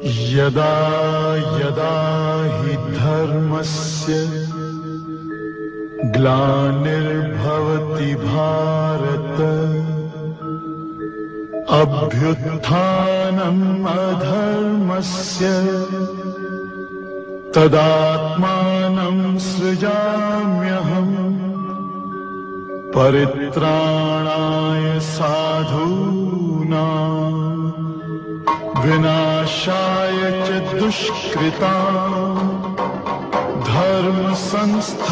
ಯದಾ ಯದಾ ಹಿ ಧರ್ಮಸ್ಯ ಗ್ಲಾನಿರ್ಭವತಿ ಭಾರತ ಅಭ್ಯುತ್ಥಾನಂ ಅಧರ್ಮಸ್ಯ ತದಾತ್ಮಾನಂ ಸೃಜಾಮ್ಯಹಂ ಪರಿತ್ರಾಣಾಯ ಸಾಧೂನಾಂ ವಿನಾಶಾಯ ಚ ದುಷ್ಕೃತಾಂ ಧರ್ಮ ಸಂಸ್ಥಾಪನಾರ್ಥಾಯ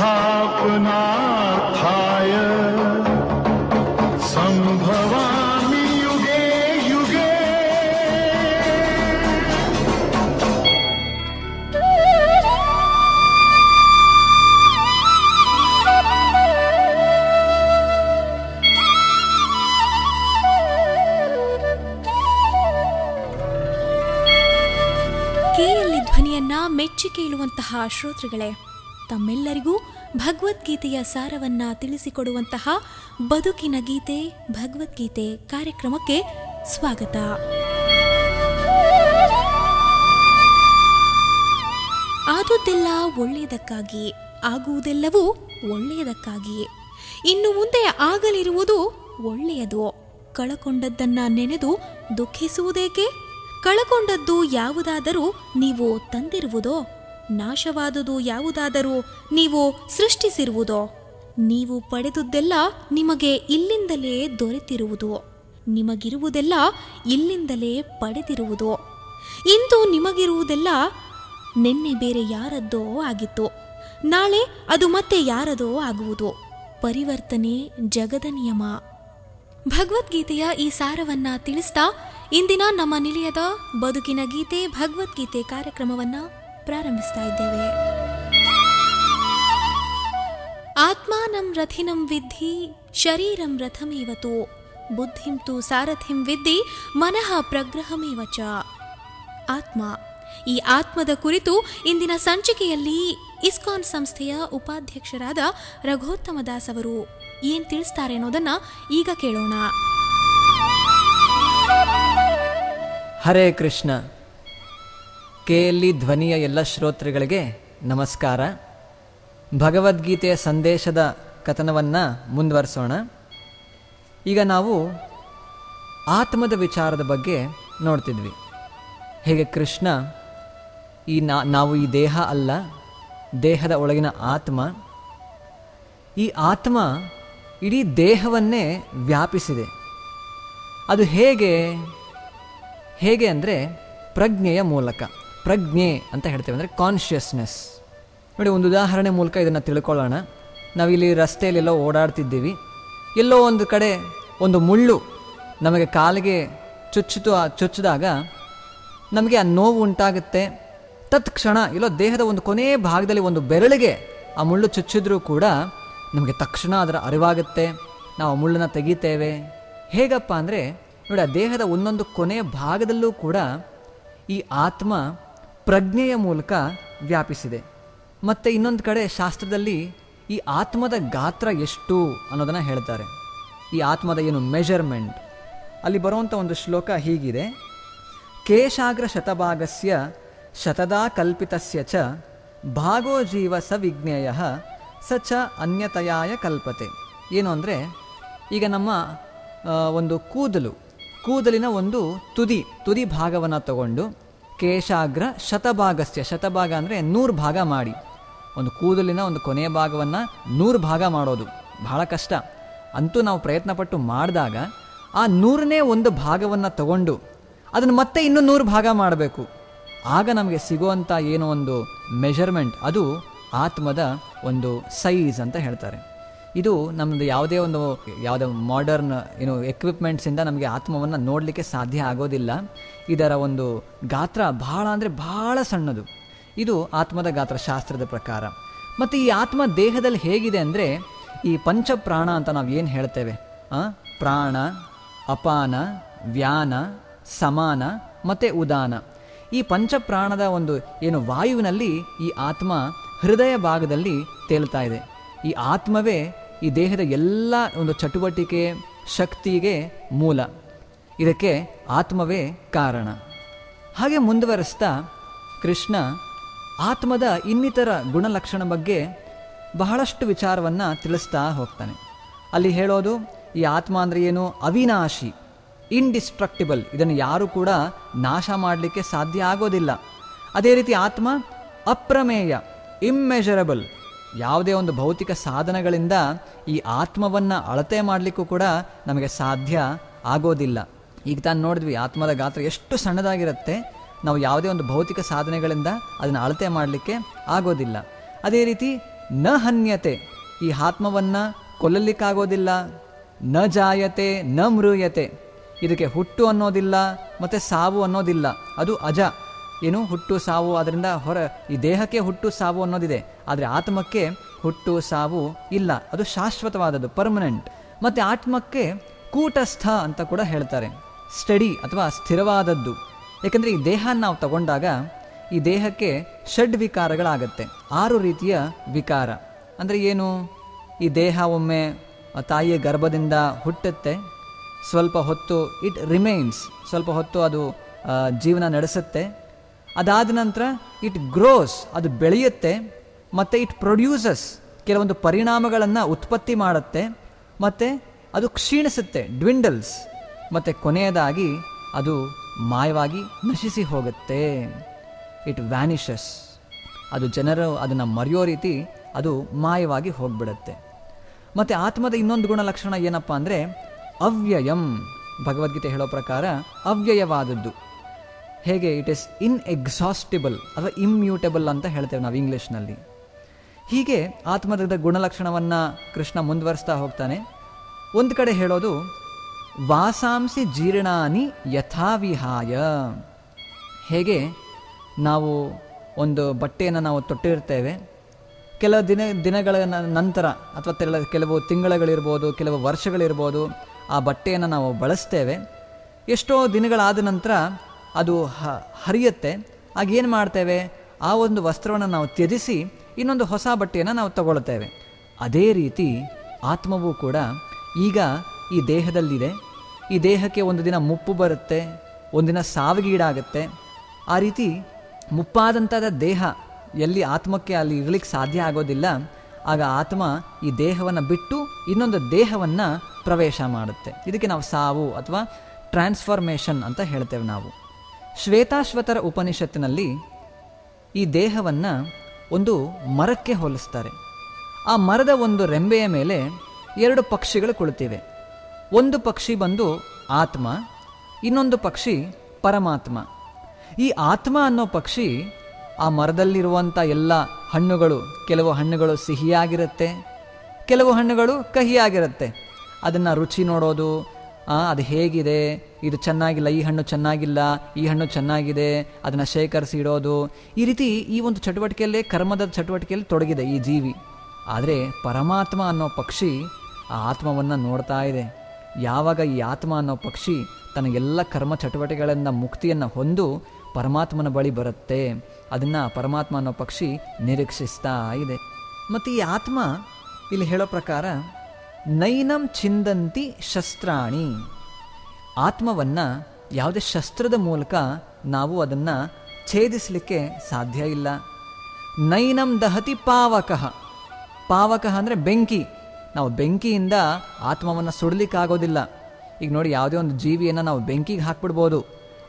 ಸಂಭವಾಮಿ ಯುಗೇ ಯುಗೇ. ಕೆಎಲ್ಇ ಧ್ವನಿಯನ್ನ ಮೆಚ್ಚಿ ಕೇಳುವಂತಹ ಶ್ರೋತೃಗಳೇ, ತಮ್ಮೆಲ್ಲರಿಗೂ ಭಗವದ್ಗೀತೆಯ ಸಾರವನ್ನ ತಿಳಿಸಿಕೊಡುವಂತಹ ಬದುಕಿನ ಗೀತೆ ಭಗವದ್ಗೀತೆ ಕಾರ್ಯಕ್ರಮಕ್ಕೆ ಸ್ವಾಗತ. ಆದುದೆಲ್ಲ ಒಳ್ಳೆಯದಕ್ಕಾಗಿ, ಆಗುವುದೆಲ್ಲವೂ ಒಳ್ಳೆಯದಕ್ಕಾಗಿ, ಇನ್ನು ಮುಂದೆ ಆಗಲಿರುವುದು ಒಳ್ಳೆಯದು. ಕಳಕೊಂಡದ್ದನ್ನ ನೆನೆದು ದುಃಖಿಸುವುದೇಕೆ? ಕಳಕೊಂಡದ್ದು ಯಾವುದಾದರೂ ನೀವು ತಂದಿರುವುದೋ? ನಾಶವಾದುದು ಯಾವುದಾದರೂ ನೀವು ಸೃಷ್ಟಿಸಿರುವುದೋ? ನೀವು ಪಡೆದುದೆಲ್ಲ ನಿಮಗೆ ಇಲ್ಲಿಂದಲೇ ದೊರೆತಿರುವುದು, ನಿಮಗಿರುವುದೆಲ್ಲ ಇಲ್ಲಿಂದಲೇ ಪಡೆದಿರುವುದು. ಇಂದು ನಿಮಗಿರುವುದೆಲ್ಲ ನಿನ್ನೆ ಬೇರೆ ಯಾರದ್ದೋ ಆಗಿತ್ತು, ನಾಳೆ ಅದು ಮತ್ತೆ ಯಾರದೋ ಆಗುವುದು. ಪರಿವರ್ತನೆ ಜಗದ ನಿಯಮ. ಭಗವದ್ಗೀತೆಯ ಈ ಸಾರವನ್ನ ತಿಳಿಸ್ತಾ ಇಂದಿನ ನಮ್ಮ ನಿಲಯದ ಬದುಕಿನ ಗೀತೆ ಭಗವದ್ಗೀತೆ ಕಾರ್ಯಕ್ರಮವನ್ನ ಪ್ರಾರಂಭಿಸ್ತಾ ಇದ್ದೇವೆ. ಆತ್ಮಾನಂ ರಥಿನಂ ವಿದ್ಧಿ ಶರೀರಂ ರಥಮೇವತು ಬುದ್ಧಿಂ ತು ಸಾರಥಿಂ ವಿದ್ಧಿ ಮನಃ ಪ್ರಗ್ರಹಮೇವ ಚ. ಆತ್ಮ, ಈ ಆತ್ಮದ ಕುರಿತು ಇಂದಿನ ಸಂಚಿಕೆಯಲ್ಲಿ ಇಸ್ಕಾನ್ ಸಂಸ್ಥೆಯ ಉಪಾಧ್ಯಕ್ಷರಾದ ರಘೋತ್ತಮ ದಾಸ್ ಅವರು ಏನ್ ತಿಳಿಸ್ತಾರೆ ಅನ್ನೋದನ್ನ ಈಗ ಕೇಳೋಣ. ಹರೇ ಕೃಷ್ಣ. ಕೆಎಲ್ಇ ಧ್ವನಿಯ ಎಲ್ಲ ಶ್ರೋತೃಗಳಿಗೆ ನಮಸ್ಕಾರ. ಭಗವದ್ಗೀತೆಯ ಸಂದೇಶದ ಕಥನವನ್ನು ಮುಂದುವರಿಸೋಣ. ಈಗ ನಾವು ಆತ್ಮದ ವಿಚಾರದ ಬಗ್ಗೆ ನೋಡ್ತಿದ್ವಿ. ಹೇಗೆ ಕೃಷ್ಣ ನಾವು ಈ ದೇಹ ಅಲ್ಲ, ದೇಹದ ಒಳಗಿನ ಆತ್ಮ. ಈ ಆತ್ಮ ಇಡೀ ದೇಹವನ್ನೇ ವ್ಯಾಪಿಸಿದೆ. ಅದು ಹೇಗೆ ಅಂದರೆ ಪ್ರಜ್ಞೆಯ ಮೂಲಕ. ಪ್ರಜ್ಞೆ ಅಂತ ಹೇಳ್ತೇವೆ ಅಂದರೆ ಕಾನ್ಷಿಯಸ್ನೆಸ್. ನೋಡಿ, ಒಂದು ಉದಾಹರಣೆ ಮೂಲಕ ಇದನ್ನು ತಿಳ್ಕೊಳ್ಳೋಣ. ನಾವಿಲ್ಲಿ ರಸ್ತೆಯಲ್ಲೆಲ್ಲೋ ಓಡಾಡ್ತಿದ್ದೀವಿ. ಎಲ್ಲೋ ಒಂದು ಕಡೆ ಒಂದು ಮುಳ್ಳು ನಮಗೆ ಕಾಲಿಗೆ ಚುಚ್ಚಿದಾಗ ನಮಗೆ ಆ ನೋವು ಉಂಟಾಗುತ್ತೆ. ತತ್ಕ್ಷಣ ಇಲ್ಲೋ ದೇಹದ ಒಂದು ಕೊನೆಯ ಭಾಗದಲ್ಲಿ ಒಂದು ಬೆರಳಿಗೆ ಆ ಮುಳ್ಳು ಚುಚ್ಚಿದ್ರೂ ಕೂಡ ನಮಗೆ ತಕ್ಷಣ ಅದರ ಅರಿವಾಗುತ್ತೆ. ನಾವು ಆ ಮುಳ್ಳನ್ನು ತೆಗಿತೇವೆ. ಹೇಗಪ್ಪ ಅಂದರೆ ನೋಡಿ, ಆ ದೇಹದ ಒಂದೊಂದು ಕೊನೆಯ ಭಾಗದಲ್ಲೂ ಕೂಡ ಈ ಆತ್ಮ ಪ್ರಜ್ಞೆಯ ಮೂಲಕ ವ್ಯಾಪಿಸಿದೆ. ಮತ್ತು ಇನ್ನೊಂದು ಕಡೆ ಶಾಸ್ತ್ರದಲ್ಲಿ ಈ ಆತ್ಮದ ಗಾತ್ರ ಎಷ್ಟು ಅನ್ನೋದನ್ನು ಹೇಳ್ತಾರೆ. ಈ ಆತ್ಮದ ಏನು ಮೆಜರ್ಮೆಂಟ್, ಅಲ್ಲಿ ಬರುವಂಥ ಒಂದು ಶ್ಲೋಕ ಹೀಗಿದೆ: ಕೇಶಾಗ್ರ ಶತಭಾಗಸ್ಯ ಶತದಾ ಕಲ್ಪಿತಸ್ಯ ಚ ಭಾಗೋ ಜೀವ ಸವಿಜ್ಞೇಯ ಸ ಚ ಅನ್ಯತಯಾಯ ಕಲ್ಪತೆ. ಏನು ಅಂದರೆ, ಈಗ ನಮ್ಮ ಒಂದು ಕೂದಲಿನ ಒಂದು ತುದಿ ಭಾಗವನ್ನು ತಗೊಂಡು ಕೇಶಾಗ್ರ ಶತಭಾಗಸ್ಯ, ಶತಭಾಗ ಅಂದರೆ 100 ಭಾಗ ಮಾಡಿ, ಒಂದು ಕೂದಲಿನ ಒಂದು ಕೊನೆಯ ಭಾಗವನ್ನು 100 ಭಾಗ ಮಾಡೋದು ಬಹಳ ಕಷ್ಟ. ಅಂತೂ ನಾವು ಪ್ರಯತ್ನಪಟ್ಟು ಮಾಡಿದಾಗ ಆ 100ನೇ ಒಂದು ಭಾಗವನ್ನು ತಗೊಂಡು ಅದನ್ನು ಮತ್ತೆ ಇನ್ನೂ 100 ಭಾಗ ಮಾಡಬೇಕು. ಆಗ ನಮಗೆ ಸಿಗುವಂಥ ಏನೋ ಒಂದು ಮೆಜರ್ಮೆಂಟ್, ಅದು ಆತ್ಮದ ಒಂದು ಸೈಜ್ ಅಂತ ಹೇಳ್ತಾರೆ. ಇದು ನಮ್ಮದು ಯಾವುದೇ ಮಾಡರ್ನ್ ಎಕ್ವಿಪ್ಮೆಂಟ್ಸಿಂದ ನಮಗೆ ಆತ್ಮವನ್ನು ನೋಡಲಿಕ್ಕೆ ಸಾಧ್ಯ ಆಗೋದಿಲ್ಲ. ಇದರ ಒಂದು ಗಾತ್ರ ಬಹಳ ಸಣ್ಣದು. ಇದು ಆತ್ಮದ ಗಾತ್ರ ಶಾಸ್ತ್ರದ ಪ್ರಕಾರ. ಮತ್ತು ಈ ಆತ್ಮ ದೇಹದಲ್ಲಿ ಹೇಗಿದೆ ಅಂದರೆ, ಈ ಪಂಚಪ್ರಾಣ ಅಂತ ನಾವು ಏನು ಹೇಳ್ತೇವೆ, ಪ್ರಾಣ, ಅಪಾನ, ವ್ಯಾನ, ಸಮಾನ ಮತ್ತು ಉದಾನ, ಈ ಪಂಚಪ್ರಾಣದ ಒಂದು ಏನು ವಾಯುವಿನಲ್ಲಿ ಈ ಆತ್ಮ ಹೃದಯ ಭಾಗದಲ್ಲಿ ತೇಲ್ತಾ ಇದೆ. ಈ ಆತ್ಮವೇ ಈ ದೇಹದ ಎಲ್ಲ ಒಂದು ಚಟುವಟಿಕೆ ಶಕ್ತಿಗೆ ಮೂಲ. ಇದಕ್ಕೆ ಆತ್ಮವೇ ಕಾರಣ. ಹಾಗೆ ಮುಂದುವರಿಸ್ತಾ ಕೃಷ್ಣ ಆತ್ಮದ ಇನ್ನಿತರ ಗುಣಲಕ್ಷಣ ಬಗ್ಗೆ ಬಹಳಷ್ಟು ವಿಚಾರವನ್ನು ತಿಳಿಸ್ತಾ ಹೋಗ್ತಾನೆ. ಅಲ್ಲಿ ಹೇಳೋದು, ಈ ಆತ್ಮ ಅಂದರೆ ಏನು? ಅವಿನಾಶಿ, ಇಂಡಿಸ್ಟ್ರಕ್ಟಿಬಲ್, ಇದನ್ನು ಯಾರೂ ಕೂಡ ನಾಶ ಮಾಡಲಿಕ್ಕೆ ಸಾಧ್ಯ ಆಗೋದಿಲ್ಲ. ಅದೇ ರೀತಿ ಆತ್ಮ ಅಪ್ರಮೇಯ, ಇಮ್ಮೆಜರಬಲ್, ಯಾವುದೇ ಒಂದು ಭೌತಿಕ ಸಾಧನಗಳಿಂದ ಈ ಆತ್ಮವನ್ನು ಅಳತೆ ಮಾಡಲಿಕ್ಕೂ ಕೂಡ ನಮಗೆ ಸಾಧ್ಯ ಆಗೋದಿಲ್ಲ. ಈಗ ತಾನು ನೋಡಿದ್ವಿ, ಆತ್ಮದ ಗಾತ್ರ ಎಷ್ಟು ಸಣ್ಣದಾಗಿರುತ್ತೆ, ನಾವು ಯಾವುದೇ ಒಂದು ಭೌತಿಕ ಸಾಧನೆಗಳಿಂದ ಅದನ್ನು ಅಳತೆ ಮಾಡಲಿಕ್ಕೆ ಆಗೋದಿಲ್ಲ. ಅದೇ ರೀತಿ ನ ಹನ್ಯತೆ, ಈ ಆತ್ಮವನ್ನು ಕೊಲ್ಲಲಿಕ್ಕಾಗೋದಿಲ್ಲ. ನ ಜಾಯತೆ ನ ಮೃಯತೆ, ಇದಕ್ಕೆ ಹುಟ್ಟು ಅನ್ನೋದಿಲ್ಲ ಮತ್ತು ಸಾವು ಅನ್ನೋದಿಲ್ಲ, ಅದು ಅಜ. ಏನು ಹುಟ್ಟು ಸಾವು, ಅದರಿಂದ ಈ ದೇಹಕ್ಕೆ ಹುಟ್ಟು ಸಾವು ಅನ್ನೋದಿದೆ, ಆದರೆ ಆತ್ಮಕ್ಕೆ ಹುಟ್ಟು ಸಾವು ಇಲ್ಲ, ಅದು ಶಾಶ್ವತವಾದದ್ದು, ಪರ್ಮನೆಂಟ್. ಮತ್ತು ಆತ್ಮಕ್ಕೆ ಕೂಟಸ್ಥ ಅಂತ ಕೂಡ ಹೇಳ್ತಾರೆ, ಸ್ಟಡಿ ಅಥವಾ ಸ್ಥಿರವಾದದ್ದು. ಏಕೆಂದರೆ ಈ ದೇಹ ನಾವು ತಗೊಂಡಾಗ ಈ ದೇಹಕ್ಕೆ ಷಡ್ ವಿಕಾರಗಳಾಗತ್ತೆ, 6 ರೀತಿಯ ವಿಕಾರ. ಅಂದರೆ ಏನು? ಈ ದೇಹ ಒಮ್ಮೆ ತಾಯಿಯ ಗರ್ಭದಿಂದ ಹುಟ್ಟುತ್ತೆ, ಸ್ವಲ್ಪ ಹೊತ್ತು ಇಟ್ ರಿಮೈನ್ಸ್, ಸ್ವಲ್ಪ ಹೊತ್ತು ಅದು ಜೀವನ ನಡೆಸುತ್ತೆ. ಅದಾದ ನಂತರ ಇಟ್ ಗ್ರೋಸ್, ಅದು ಬೆಳೆಯುತ್ತೆ, ಮತ್ತು ಇಟ್ ಪ್ರೊಡ್ಯೂಸಸ್, ಕೆಲವೊಂದು ಪರಿಣಾಮಗಳನ್ನು ಉತ್ಪತ್ತಿ ಮಾಡುತ್ತೆ, ಮತ್ತು ಅದು ಕ್ಷೀಣಿಸುತ್ತೆ, ಡ್ವಿಂಡಲ್ಸ್, ಮತ್ತು ಕೊನೆಯದಾಗಿ ಅದು ಮಾಯವಾಗಿ ನಶಿಸಿ ಹೋಗುತ್ತೆ, ಇಟ್ ವ್ಯಾನಿಷಸ್. ಅದು ಜನರು ಅದನ್ನು ಮರೆಯೋ ರೀತಿ ಅದು ಮಾಯವಾಗಿ ಹೋಗ್ಬಿಡುತ್ತೆ. ಮತ್ತು ಆತ್ಮದ ಇನ್ನೊಂದು ಗುಣಲಕ್ಷಣ ಏನಪ್ಪ ಅಂದರೆ ಅವ್ಯಯಂ. ಭಗವದ್ಗೀತೆ ಹೇಳೋ ಪ್ರಕಾರ ಅವ್ಯಯವಾದದ್ದು. ಹೇಗೆ? ಇಟ್ ಈಸ್ ಇನ್ಎಕ್ಸಾಸ್ಟಿಬಲ್ ಅಥವಾ ಇಮ್ಯೂಟೇಬಲ್ ಅಂತ ಹೇಳ್ತೇವೆ ನಾವು ಇಂಗ್ಲೀಷ್ನಲ್ಲಿ. ಹೀಗೆ ಆತ್ಮದ ಗುಣಲಕ್ಷಣವನ್ನು ಕೃಷ್ಣ ಮುಂದುವರಿಸ್ತಾ ಹೋಗ್ತಾನೆ. ಒಂದು ಕಡೆ ಹೇಳೋದು, ವಾಸಾಂಸಿ ಜೀರ್ಣಾನಿ ಯಥಾವಿಹಾಯ. ಹೇಗೆ ನಾವು ಒಂದು ಬಟ್ಟೆಯನ್ನು ನಾವು ತೊಟ್ಟಿರ್ತೇವೆ, ಕೆಲವು ದಿನಗಳ ನಂತರ ಅಥವಾ ಕೆಲವು ತಿಂಗಳುಗಳಿರ್ಬೋದು, ಕೆಲವು ವರ್ಷಗಳಿರ್ಬೋದು, ಆ ಬಟ್ಟೆಯನ್ನು ನಾವು ಬಳಸ್ತೇವೆ. ಎಷ್ಟೋ ದಿನಗಳಾದ ನಂತರ ಅದು ಹರಿಯುತ್ತೆ. ಆಗ ಏನು ಮಾಡ್ತೇವೆ? ಆ ಒಂದು ವಸ್ತ್ರವನ್ನು ನಾವು ತ್ಯಜಿಸಿ ಇನ್ನೊಂದು ಹೊಸ ಬಟ್ಟೆಯನ್ನು ನಾವು ತಗೊಳ್ತೇವೆ. ಅದೇ ರೀತಿ ಆತ್ಮವೂ ಕೂಡ ಈಗ ಈ ದೇಹದಲ್ಲಿದೆ. ಈ ದೇಹಕ್ಕೆ ಒಂದು ದಿನ ಮುಪ್ಪು ಬರುತ್ತೆ, ಒಂದಿನ ಸಾವಿಗೀಡಾಗುತ್ತೆ. ಆ ರೀತಿ ಮುಪ್ಪಾದಂಥದ ದೇಹ ಎಲ್ಲಿ ಆತ್ಮಕ್ಕೆ ಅಲ್ಲಿ ಇರಲಿಕ್ಕೆ ಸಾಧ್ಯ ಆಗೋದಿಲ್ಲ, ಆಗ ಆತ್ಮ ಈ ದೇಹವನ್ನು ಬಿಟ್ಟು ಇನ್ನೊಂದು ದೇಹವನ್ನು ಪ್ರವೇಶ ಮಾಡುತ್ತೆ. ಇದಕ್ಕೆ ನಾವು ಸಾವು ಅಥವಾ ಟ್ರಾನ್ಸ್ಫಾರ್ಮೇಷನ್ ಅಂತ ಹೇಳ್ತೇವೆ ನಾವು. ಶ್ವೇತಾಶ್ವತರ ಉಪನಿಷತ್ತಿನಲ್ಲಿ ಈ ದೇಹವನ್ನು ಒಂದು ಮರಕ್ಕೆ ಹೋಲಿಸ್ತಾರೆ. ಆ ಮರದ ಒಂದು ರೆಂಬೆಯ ಮೇಲೆ 2 ಪಕ್ಷಿಗಳು ಕುಳಿತಿವೆ. ಒಂದು ಪಕ್ಷಿ ಬಂದು ಆತ್ಮ, ಇನ್ನೊಂದು ಪಕ್ಷಿ ಪರಮಾತ್ಮ. ಈ ಆತ್ಮ ಅನ್ನೋ ಪಕ್ಷಿ ಆ ಮರದಲ್ಲಿರುವಂಥ ಎಲ್ಲ ಹಣ್ಣುಗಳು, ಕೆಲವು ಹಣ್ಣುಗಳು ಸಿಹಿಯಾಗಿರುತ್ತೆ, ಕೆಲವು ಹಣ್ಣುಗಳು ಕಹಿಯಾಗಿರುತ್ತೆ. ಅದನ್ನು ರುಚಿ ನೋಡೋದು, ಅದು ಹೇಗಿದೆ, ಇದು ಚೆನ್ನಾಗಿಲ್ಲ, ಈ ಹಣ್ಣು ಚೆನ್ನಾಗಿಲ್ಲ, ಈ ಹಣ್ಣು ಚೆನ್ನಾಗಿದೆ, ಅದನ್ನು ಶೇಖರಿಸಿ ಇಡೋದು. ಈ ರೀತಿ ಈ ಒಂದು ಚಟುವಟಿಕೆಯಲ್ಲೇ, ಕರ್ಮದ ಚಟುವಟಿಕೆಯಲ್ಲಿ ತೊಡಗಿದೆ ಈ ಜೀವಿ. ಆದರೆ ಪರಮಾತ್ಮ ಅನ್ನೋ ಪಕ್ಷಿ ಆ ಆತ್ಮವನ್ನು ನೋಡ್ತಾ ಇದೆ. ಯಾವಾಗ ಈ ಆತ್ಮ ಅನ್ನೋ ಪಕ್ಷಿ ತನ್ನ ಎಲ್ಲ ಕರ್ಮ ಚಟುವಟಿಕೆಗಳಿಂದ ಮುಕ್ತಿಯನ್ನು ಹೊಂದು ಪರಮಾತ್ಮನ ಬಳಿ ಬರುತ್ತೆ, ಅದನ್ನು ಪರಮಾತ್ಮ ಅನ್ನೋ ಪಕ್ಷಿ ನಿರೀಕ್ಷಿಸ್ತಾ ಇದೆ. ಮತ್ತು ಈ ಆತ್ಮ ಇಲ್ಲಿ ಹೇಳೋ ಪ್ರಕಾರ ನೈನಂ ಛಿಂದಂತಿ ಶಸ್ತ್ರಾಣಿ. ಆತ್ಮವನ್ನು ಯಾವುದೇ ಶಸ್ತ್ರದ ಮೂಲಕ ನಾವು ಅದನ್ನು ಛೇದಿಸಲಿಕ್ಕೆ ಸಾಧ್ಯ ಇಲ್ಲ. ನೈನಂ ದಹತಿ ಪಾವಕಃ. ಪಾವಕಃ ಅಂದರೆ ಬೆಂಕಿ. ನಾವು ಬೆಂಕಿಯಿಂದ ಆತ್ಮವನ್ನು ಸುಡಲಿಕ್ಕಾಗೋದಿಲ್ಲ. ಈಗ ನೋಡಿ, ಯಾವುದೇ ಒಂದು ಜೀವಿಯನ್ನು ನಾವು ಬೆಂಕಿಗೆ ಹಾಕ್ಬಿಡ್ಬೋದು,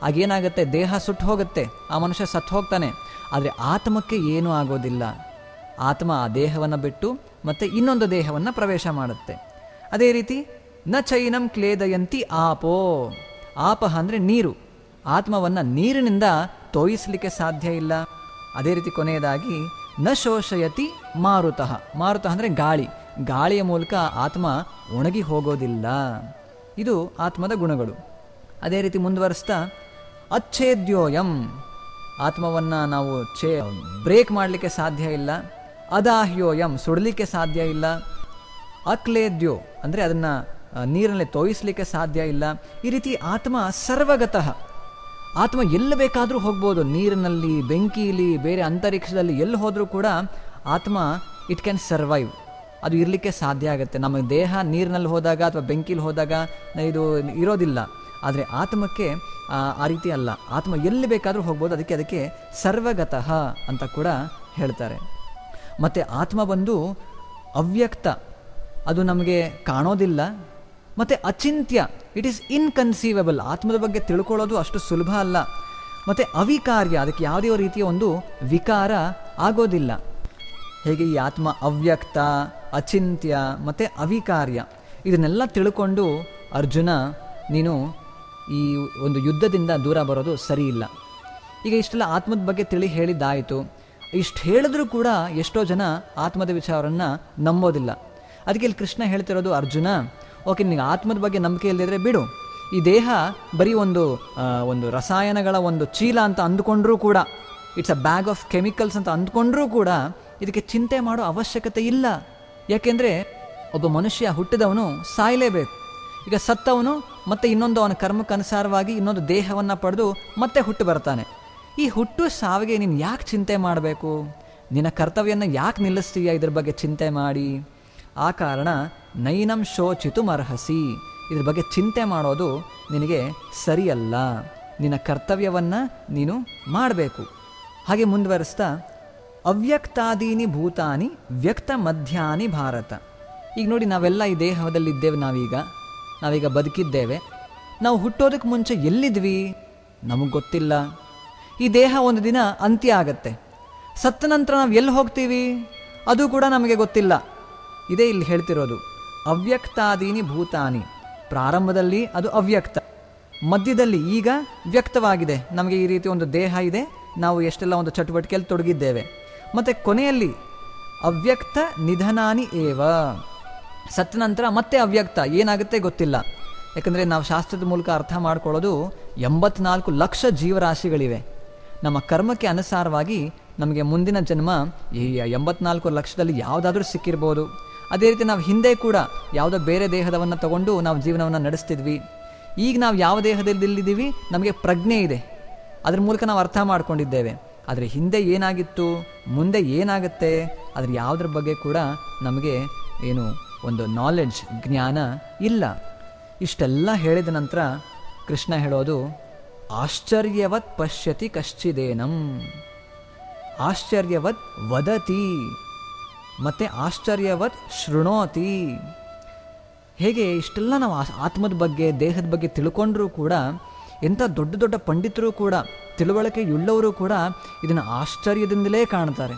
ಆಗೇನಾಗುತ್ತೆ, ದೇಹ ಸುಟ್ಟು ಹೋಗುತ್ತೆ, ಆ ಮನುಷ್ಯ ಸತ್ತು ಹೋಗ್ತಾನೆ. ಆದರೆ ಆತ್ಮಕ್ಕೆ ಏನೂ ಆಗೋದಿಲ್ಲ. ಆತ್ಮ ಆ ದೇಹವನ್ನು ಬಿಟ್ಟು ಮತ್ತೆ ಇನ್ನೊಂದು ದೇಹವನ್ನು ಪ್ರವೇಶ ಮಾಡುತ್ತೆ. ಅದೇ ರೀತಿ ನ ಚೈನಂ ಕ್ಲೇದಯಂತಿ ಆಪೋ. ಆಪಹ ಅಂದರೆ ನೀರು. ಆತ್ಮವನ್ನು ನೀರಿನಿಂದ ತೋಯಿಸಲಿಕ್ಕೆ ಸಾಧ್ಯ ಇಲ್ಲ. ಅದೇ ರೀತಿ ಕೊನೆಯದಾಗಿ ನ ಶೋಷಯತಿ ಮಾರುತಃ. ಮಾರುತಃ ಅಂದರೆ ಗಾಳಿ. ಗಾಳಿಯ ಮೂಲಕ ಆತ್ಮ ಒಣಗಿ ಹೋಗೋದಿಲ್ಲ. ಇದು ಆತ್ಮದ ಗುಣಗಳು. ಅದೇ ರೀತಿ ಮುಂದುವರಿಸ್ತಾ ಅಚ್ಛೇದ್ಯೋಯಂ. ಆತ್ಮವನ್ನು ನಾವು ಬ್ರೇಕ್ ಮಾಡಲಿಕ್ಕೆ ಸಾಧ್ಯ ಇಲ್ಲ. ಅದಾಹ್ಯೋಯಂ, ಸುಡಲಿಕ್ಕೆ ಸಾಧ್ಯ ಇಲ್ಲ. ಅಕ್ಲೇದ್ಯೋ ಅಂದರೆ ಅದನ್ನು ನೀರಿನಲ್ಲಿ ತೋಯಿಸಲಿಕ್ಕೆ ಸಾಧ್ಯ ಇಲ್ಲ. ಈ ರೀತಿ ಆತ್ಮ ಸರ್ವಗತಃ. ಆತ್ಮ ಎಲ್ಲಿ ಬೇಕಾದರೂ ಹೋಗ್ಬೋದು, ನೀರಿನಲ್ಲಿ, ಬೆಂಕಿಯಲ್ಲಿ, ಬೇರೆ ಅಂತರಿಕ್ಷದಲ್ಲಿ ಎಲ್ಲಿ ಹೋದರೂ ಕೂಡ ಆತ್ಮ ಇಟ್ ಕ್ಯಾನ್ ಸರ್ವೈವ್, ಅದು ಇರಲಿಕ್ಕೆ ಸಾಧ್ಯ ಆಗುತ್ತೆ. ನಮ್ಮ ದೇಹ ನೀರಿನಲ್ಲಿ ಹೋದಾಗ ಅಥವಾ ಬೆಂಕಿಲಿ ಹೋದಾಗ ಇದು ಇರೋದಿಲ್ಲ. ಆದರೆ ಆತ್ಮಕ್ಕೆ ಆ ರೀತಿ ಅಲ್ಲ. ಆತ್ಮ ಎಲ್ಲಿ ಬೇಕಾದರೂ ಹೋಗ್ಬೋದು. ಅದಕ್ಕೆ ಸರ್ವಗತಃ ಅಂತ ಕೂಡ ಹೇಳ್ತಾರೆ. ಮತ್ತು ಆತ್ಮ ಬಂದು ಅವ್ಯಕ್ತ, ಅದು ನಮಗೆ ಕಾಣೋದಿಲ್ಲ. ಮತ್ತು ಅಚಿಂತ್ಯ, ಇಟ್ ಈಸ್ ಇನ್ಕನ್ಸೀವಬಲ್. ಆತ್ಮದ ಬಗ್ಗೆ ತಿಳ್ಕೊಳ್ಳೋದು ಅಷ್ಟು ಸುಲಭ ಅಲ್ಲ. ಮತ್ತು ಅವಿಕಾರ್ಯ, ಅದಕ್ಕೆ ಯಾವುದೇ ರೀತಿಯ ಒಂದು ವಿಕಾರ ಆಗೋದಿಲ್ಲ. ಹೇಗೆ ಈ ಆತ್ಮ ಅವ್ಯಕ್ತ, ಅಚಿಂತ್ಯ ಮತ್ತು ಅವಿಕಾರ್ಯ, ಇದನ್ನೆಲ್ಲ ತಿಳ್ಕೊಂಡು ಅರ್ಜುನ ನೀನು ಈ ಒಂದು ಯುದ್ಧದಿಂದ ದೂರ ಬರೋದು ಸರಿ ಇಲ್ಲ. ಈಗ ಇಷ್ಟೆಲ್ಲ ಆತ್ಮದ ಬಗ್ಗೆ ತಿಳಿ ಹೇಳಿದ್ದಾಯಿತು. ಇಷ್ಟು ಹೇಳಿದ್ರೂ ಕೂಡ ಎಷ್ಟೋ ಜನ ಆತ್ಮದ ವಿಚಾರವನ್ನು ನಂಬೋದಿಲ್ಲ. ಅದಕ್ಕೆ ಇಲ್ಲಿ ಕೃಷ್ಣ ಹೇಳ್ತಿರೋದು, ಅರ್ಜುನ ಓಕೆ, ನಿನಗೆ ಆತ್ಮದ ಬಗ್ಗೆ ನಂಬಿಕೆ ಇಲ್ಲದಿದ್ರೆ ಬಿಡು. ಈ ದೇಹ ಬರೀ ಒಂದು ರಸಾಯನಗಳ ಒಂದು ಚೀಲ ಅಂತ ಅಂದ್ಕೊಂಡ್ರೂ ಕೂಡ, it's a bag of chemicals ಅಂತ ಅಂದ್ಕೊಂಡ್ರೂ ಕೂಡ ಇದಕ್ಕೆ ಚಿಂತೆ ಮಾಡೋ ಅವಶ್ಯಕತೆ ಇಲ್ಲ. ಯಾಕೆಂದರೆ ಒಬ್ಬ ಮನುಷ್ಯ ಹುಟ್ಟಿದವನು ಸಾಯಲೇಬೇಕು. ಈಗ ಸತ್ತವನು ಮತ್ತೆ ಇನ್ನೊಂದು ಅವನ ಕರ್ಮಕ್ಕನುಸಾರವಾಗಿ ಇನ್ನೊಂದು ದೇಹವನ್ನು ಪಡೆದು ಮತ್ತೆ ಹುಟ್ಟು ಬರ್ತಾನೆ. ಈ ಹುಟ್ಟು ಸಾವಿಗೆ ನೀನು ಯಾಕೆ ಚಿಂತೆ ಮಾಡಬೇಕು? ನಿನ್ನ ಕರ್ತವ್ಯನ ಯಾಕೆ ನಿಲ್ಲಿಸ್ತೀಯ ಇದ್ರ ಬಗ್ಗೆ ಚಿಂತೆ ಮಾಡಿ? ಆ ಕಾರಣ ನೈನಂ ಶೋಚಿತುಮರ್ಹಸಿ, ಇದ್ರ ಬಗ್ಗೆ ಚಿಂತೆ ಮಾಡೋದು ನಿನಗೆ ಸರಿಯಲ್ಲ. ನಿನ್ನ ಕರ್ತವ್ಯವನ್ನು ನೀನು ಮಾಡಬೇಕು. ಹಾಗೆ ಮುಂದುವರಿಸ್ತಾ, ಅವ್ಯಕ್ತಾದೀನಿ ಭೂತಾನಿ ವ್ಯಕ್ತ ಮಧ್ಯಾನಿ ಭಾರತ. ಈಗ ನೋಡಿ, ನಾವೆಲ್ಲ ಈ ದೇಹದಲ್ಲಿದ್ದೇವೆ. ನಾವೀಗ ಬದುಕಿದ್ದೇವೆ. ನಾವು ಹುಟ್ಟೋದಕ್ಕೆ ಮುಂಚೆ ಎಲ್ಲಿದ್ವಿ ನಮಗೆ ಗೊತ್ತಿಲ್ಲ. ಈ ದೇಹ ಒಂದು ದಿನ ಅಂತ್ಯ ಆಗತ್ತೆ. ಸತ್ತ ನಂತರ ನಾವು ಎಲ್ಲಿ ಹೋಗ್ತೀವಿ ಅದು ಕೂಡ ನಮಗೆ ಗೊತ್ತಿಲ್ಲ. ಇದೇ ಇಲ್ಲಿ ಹೇಳ್ತಿರೋದು, ಅವ್ಯಕ್ತಾದೀನಿ ಭೂತಾನಿ. ಪ್ರಾರಂಭದಲ್ಲಿ ಅದು ಅವ್ಯಕ್ತ, ಮಧ್ಯದಲ್ಲಿ ಈಗ ವ್ಯಕ್ತವಾಗಿದೆ. ನಮಗೆ ಈ ರೀತಿ ಒಂದು ದೇಹ ಇದೆ, ನಾವು ಎಷ್ಟೆಲ್ಲ ಒಂದು ಚಟುವಟಿಕೆಯಲ್ಲಿ ತೊಡಗಿದ್ದೇವೆ. ಮತ್ತು ಕೊನೆಯಲ್ಲಿ ಅವ್ಯಕ್ತ ನಿಧನಾನಿ ಏವ, ಸತ್ತ ನಂತರ ಮತ್ತೆ ಅವ್ಯಕ್ತ ಏನಾಗುತ್ತೆ ಗೊತ್ತಿಲ್ಲ. ಯಾಕಂದರೆ ನಾವು ಶಾಸ್ತ್ರದ ಮೂಲಕ ಅರ್ಥ ಮಾಡ್ಕೊಳ್ಳೋದು 84 ಲಕ್ಷ ಜೀವರಾಶಿಗಳಿವೆ. ನಮ್ಮ ಕರ್ಮಕ್ಕೆ ಅನುಸಾರವಾಗಿ ನಮಗೆ ಮುಂದಿನ ಜನ್ಮ ಈ 84 ಲಕ್ಷದಲ್ಲಿ ಯಾವುದಾದ್ರೂ ಸಿಕ್ಕಿರ್ಬೋದು. ಅದೇ ರೀತಿ ನಾವು ಹಿಂದೆ ಕೂಡ ಯಾವುದೋ ಬೇರೆ ದೇಹದವನ್ನು ತಗೊಂಡು ನಾವು ಜೀವನವನ್ನು ನಡೆಸ್ತಿದ್ವಿ. ಈಗ ನಾವು ಯಾವ ದೇಹದಲ್ಲಿದ್ದೀವಿ ನಮಗೆ ಪ್ರಜ್ಞೆ ಇದೆ, ಅದ್ರ ಮೂಲಕ ನಾವು ಅರ್ಥ ಮಾಡ್ಕೊಂಡಿದ್ದೇವೆ. ಆದರೆ ಹಿಂದೆ ಏನಾಗಿತ್ತು, ಮುಂದೆ ಏನಾಗುತ್ತೆ, ಅದ್ರ ಯಾವುದ್ರ ಬಗ್ಗೆ ಕೂಡ ನಮಗೆ ಏನು ಒಂದು ನಾಲೆಡ್ಜ್, ಜ್ಞಾನ ಇಲ್ಲ. ಇಷ್ಟೆಲ್ಲ ಹೇಳಿದ ನಂತರ ಕೃಷ್ಣ ಹೇಳೋದು, ಆಶ್ಚರ್ಯವತ್ ಪಶ್ಯತಿ ಕಶ್ಚಿದೇನಂ, ಆಶ್ಚರ್ಯವತ್ ವದತಿ ಮತ್ತು ಆಶ್ಚರ್ಯವತ್ ಶೃಣೋತಿ. ಹೇಗೆ ಇಷ್ಟೆಲ್ಲ ನಾವು ಆತ್ಮದ ಬಗ್ಗೆ, ದೇಹದ ಬಗ್ಗೆ ತಿಳ್ಕೊಂಡ್ರೂ ಕೂಡ, ಎಂಥ ದೊಡ್ಡ ದೊಡ್ಡ ಪಂಡಿತರು ಕೂಡ, ತಿಳುವಳಿಕೆಯುಳ್ಳವರು ಕೂಡ ಇದನ್ನು ಆಶ್ಚರ್ಯದಿಂದಲೇ ಕಾಣ್ತಾರೆ.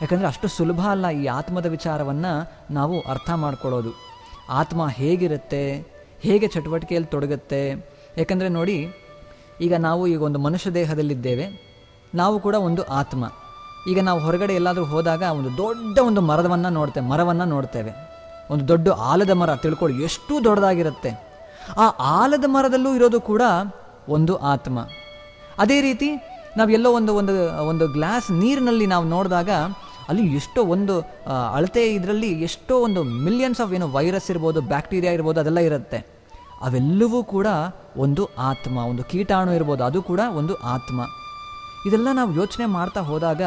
ಯಾಕಂದರೆ ಅಷ್ಟು ಸುಲಭ ಅಲ್ಲ ಈ ಆತ್ಮದ ವಿಚಾರವನ್ನು ನಾವು ಅರ್ಥ ಮಾಡ್ಕೊಳ್ಳೋದು. ಆತ್ಮ ಹೇಗಿರುತ್ತೆ, ಹೇಗೆ ಚಟುವಟಿಕೆಯಲ್ಲಿ ತೊಡಗುತ್ತೆ. ಯಾಕಂದರೆ ನೋಡಿ, ಈಗ ನಾವು ಒಂದು ಮನುಷ್ಯ ದೇಹದಲ್ಲಿದ್ದೇವೆ, ನಾವು ಕೂಡ ಒಂದು ಆತ್ಮ. ಈಗ ನಾವು ಹೊರಗಡೆ ಎಲ್ಲಾದರೂ ಹೋದಾಗ ಒಂದು ದೊಡ್ಡ ಒಂದು ಮರವನ್ನು ನೋಡ್ತೇವೆ. ಒಂದು ದೊಡ್ಡ ಆಲದ ಮರ ತಿಳ್ಕೊಳ್ಳಿ, ಎಷ್ಟು ದೊಡ್ಡದಾಗಿರುತ್ತೆ. ಆ ಆಲದ ಮರದಲ್ಲೂ ಇರೋದು ಕೂಡ ಒಂದು ಆತ್ಮ. ಅದೇ ರೀತಿ ನಾವೆಲ್ಲೋ ಒಂದು ಗ್ಲಾಸ್ ನೀರಿನಲ್ಲಿ ನಾವು ನೋಡಿದಾಗ ಅಲ್ಲಿ ಎಷ್ಟೋ ಒಂದು ಅಳತೆ, ಇದರಲ್ಲಿ ಎಷ್ಟೋ ಒಂದು ಮಿಲಿಯನ್ಸ್ ಆಫ್ ವೈರಸ್ ಇರ್ಬೋದು, ಬ್ಯಾಕ್ಟೀರಿಯಾ ಇರ್ಬೋದು, ಅದೆಲ್ಲ ಇರುತ್ತೆ. ಅವೆಲ್ಲವೂ ಕೂಡ ಒಂದು ಆತ್ಮ. ಒಂದು ಕೀಟಾಣು ಇರ್ಬೋದು, ಅದು ಕೂಡ ಒಂದು ಆತ್ಮ. ಇದೆಲ್ಲ ನಾವು ಯೋಚನೆ ಮಾಡ್ತಾ ಹೋದಾಗ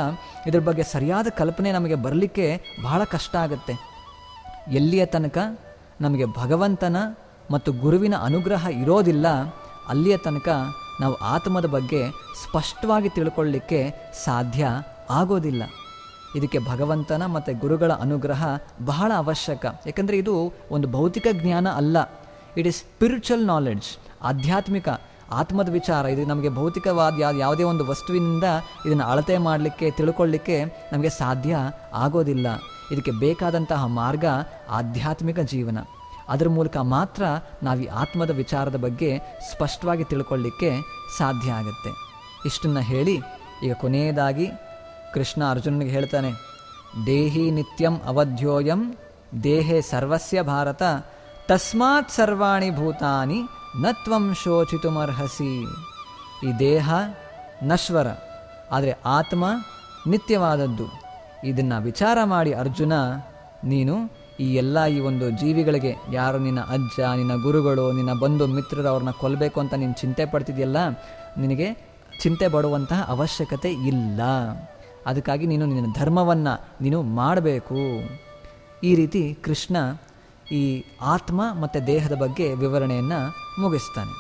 ಇದ್ರ ಬಗ್ಗೆ ಸರಿಯಾದ ಕಲ್ಪನೆ ನಮಗೆ ಬರಲಿಕ್ಕೆ ಬಹಳ ಕಷ್ಟ ಆಗುತ್ತೆ. ಎಲ್ಲಿಯ ತನಕ ನಮಗೆ ಭಗವಂತನ ಮತ್ತು ಗುರುವಿನ ಅನುಗ್ರಹ ಇರೋದಿಲ್ಲ, ಅಲ್ಲಿಯ ತನಕ ನಾವು ಆತ್ಮದ ಬಗ್ಗೆ ಸ್ಪಷ್ಟವಾಗಿ ತಿಳ್ಕೊಳ್ಳಿಕ್ಕೆ ಸಾಧ್ಯ ಆಗೋದಿಲ್ಲ. ಇದಕ್ಕೆ ಭಗವಂತನ ಮತ್ತು ಗುರುಗಳ ಅನುಗ್ರಹ ಬಹಳ ಅವಶ್ಯಕ. ಯಾಕಂದರೆ ಇದು ಒಂದು ಭೌತಿಕ ಜ್ಞಾನ ಅಲ್ಲ, ಇಟ್ ಈಸ್ ಸ್ಪಿರಿಚುವಲ್ ನಾಲೆಡ್ಜ್, ಆಧ್ಯಾತ್ಮಿಕ ಆತ್ಮದ ವಿಚಾರ. ಇದು ನಮಗೆ ಭೌತಿಕವಾದ ಯಾವುದೇ ಒಂದು ವಸ್ತುವಿನಿಂದ ಇದನ್ನು ಅಳತೆ ಮಾಡಲಿಕ್ಕೆ, ತಿಳ್ಕೊಳ್ಳಿಕ್ಕೆ ನಮಗೆ ಸಾಧ್ಯ ಆಗೋದಿಲ್ಲ. ಇದಕ್ಕೆ ಬೇಕಾದಂತಹ ಮಾರ್ಗ ಆಧ್ಯಾತ್ಮಿಕ ಜೀವನ. ಅದರ ಮೂಲಕ ಮಾತ್ರ ನಾವು ಈ ಆತ್ಮದ ವಿಚಾರದ ಬಗ್ಗೆ ಸ್ಪಷ್ಟವಾಗಿ ತಿಳ್ಕೊಳ್ಳಿಕ್ಕೆ ಸಾಧ್ಯ ಆಗುತ್ತೆ. ಇಷ್ಟನ್ನು ಹೇಳಿ ಈಗ ಕೊನೆಯದಾಗಿ ಕೃಷ್ಣ ಅರ್ಜುನನಿಗೆ ಹೇಳ್ತಾನೆ, ದೇಹಿ ನಿತ್ಯಂ ಅವಧ್ಯೋಯಂ ದೇಹೇ ಸರ್ವಸ್ಯ ಭಾರತ ತಸ್ಮಾತ್ ಸರ್ವಾಣಿ ಭೂತಾನಿ ನ ತ್ವಂ ಶೋಚಿತುಮರ್ಹಸಿ. ಈ ದೇಹ ನಶ್ವರ, ಆದರೆ ಆತ್ಮ ನಿತ್ಯವಾದದ್ದು. ಇದನ್ನು ವಿಚಾರ ಮಾಡಿ ಅರ್ಜುನ, ನೀನು ಈ ಒಂದು ಜೀವಿಗಳಿಗೆ, ಯಾರು ನಿನ್ನ ಅಜ್ಜ, ನಿನ್ನ ಗುರುಗಳು, ನಿನ್ನ ಬಂಧು ಮಿತ್ರರು, ಅವ್ರನ್ನ ಕೊಲ್ಲಬೇಕು ಅಂತ ನೀನು ಚಿಂತೆ ಪಡ್ತಿದೆಯಲ್ಲ, ನಿನಗೆ ಚಿಂತೆ ಪಡುವಂತಹ ಅವಶ್ಯಕತೆ ಇಲ್ಲ. ಅದಕ್ಕಾಗಿ ನೀನು ನಿನ್ನ ಧರ್ಮವನ್ನು ನೀನು ಮಾಡಬೇಕು. ಈ ರೀತಿ ಕೃಷ್ಣ ಈ ಆತ್ಮ ಮತ್ತು ದೇಹದ ಬಗ್ಗೆ ವಿವರಣೆಯನ್ನು ಮುಗಿಸ್ತಾನೆ.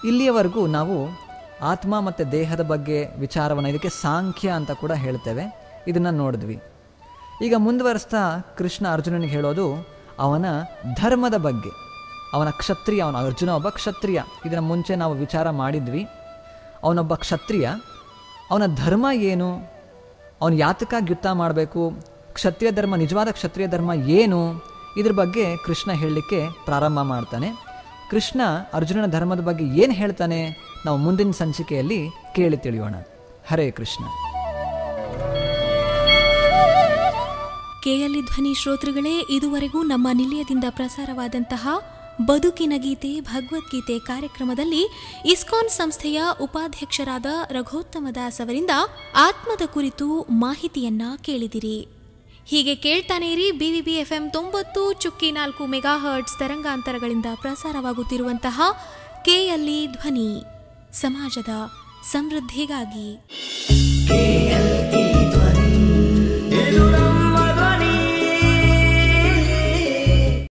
ಇಲ್ಲಿಯವರೆಗೂ ನಾವು ಆತ್ಮ ಮತ್ತು ದೇಹದ ಬಗ್ಗೆ ವಿಚಾರವನ್ನು, ಇದಕ್ಕೆ ಸಾಂಖ್ಯ ಅಂತ ಕೂಡ ಹೇಳ್ತೇವೆ, ಇದನ್ನು ನೋಡಿದ್ವಿ. ಈಗ ಮುಂದುವರಿಸ್ತಾ ಕೃಷ್ಣ ಅರ್ಜುನನಿಗೆ ಹೇಳೋದು ಅವನ ಧರ್ಮದ ಬಗ್ಗೆ. ಅವನ ಕ್ಷತ್ರಿಯ, ಅವನ ಅರ್ಜುನ ಒಬ್ಬ ಕ್ಷತ್ರಿಯ. ಇದನ್ನು ಮುಂಚೆ ನಾವು ವಿಚಾರ ಮಾಡಿದ್ವಿ. ಅವನೊಬ್ಬ ಕ್ಷತ್ರಿಯ, ಅವನ ಧರ್ಮ ಏನು, ಅವನು ಯಾತಕ್ಕಾಗಿ ಯುದ್ಧ ಮಾಡಬೇಕು, ಕ್ಷತ್ರಿಯ ಧರ್ಮ, ನಿಜವಾದ ಕ್ಷತ್ರಿಯ ಧರ್ಮ ಏನು, ಇದ್ರ ಬಗ್ಗೆ ಕೃಷ್ಣ ಹೇಳಲಿಕ್ಕೆ ಪ್ರಾರಂಭ ಮಾಡ್ತಾನೆ. ಕೃಷ್ಣ ಅರ್ಜುನನ ಧರ್ಮದ ಬಗ್ಗೆ ಏನು ಹೇಳ್ತಾನೆ ನಾವು ಮುಂದಿನ ಸಂಚಿಕೆಯಲ್ಲಿ ಕೇಳಿ ತಿಳಿಯೋಣ. ಹರೇ ಕೃಷ್ಣ. ಕೆಎಲ್ಇ ಧ್ವನಿ ಶ್ರೋತೃಗಳೇ, ಇದುವರೆಗೂ ನಮ್ಮ ನಿಲಯದಿಂದ ಪ್ರಸಾರವಾದಂತಹ ಬದುಕಿನ ಗೀತೆ ಭಗವದ್ಗೀತೆ ಕಾರ್ಯಕ್ರಮದಲ್ಲಿ ಇಸ್ಕಾನ್ ಸಂಸ್ಥೆಯ ಉಪಾಧ್ಯಕ್ಷರಾದ ರಘೋತ್ತಮ ದಾಸ್ ಅವರಿಂದ ಆತ್ಮದ ಕುರಿತು ಮಾಹಿತಿಯನ್ನ ಕೇಳಿದಿರಿ. ಹೀಗೆ ಕೇಳ್ತಾನೆ ಇರಿ. BVBFM 90.4 ಮೆಗಾಹರ್ಟ್ಸ್ ತರಂಗಾಂತರಗಳಿಂದ ಪ್ರಸಾರವಾಗುತ್ತಿರುವಂತಹ ಕೆಎಲ್ಇ ಧ್ವನಿ, ಸಮಾಜದ ಸಮೃದ್ಧಿಗಾಗಿ.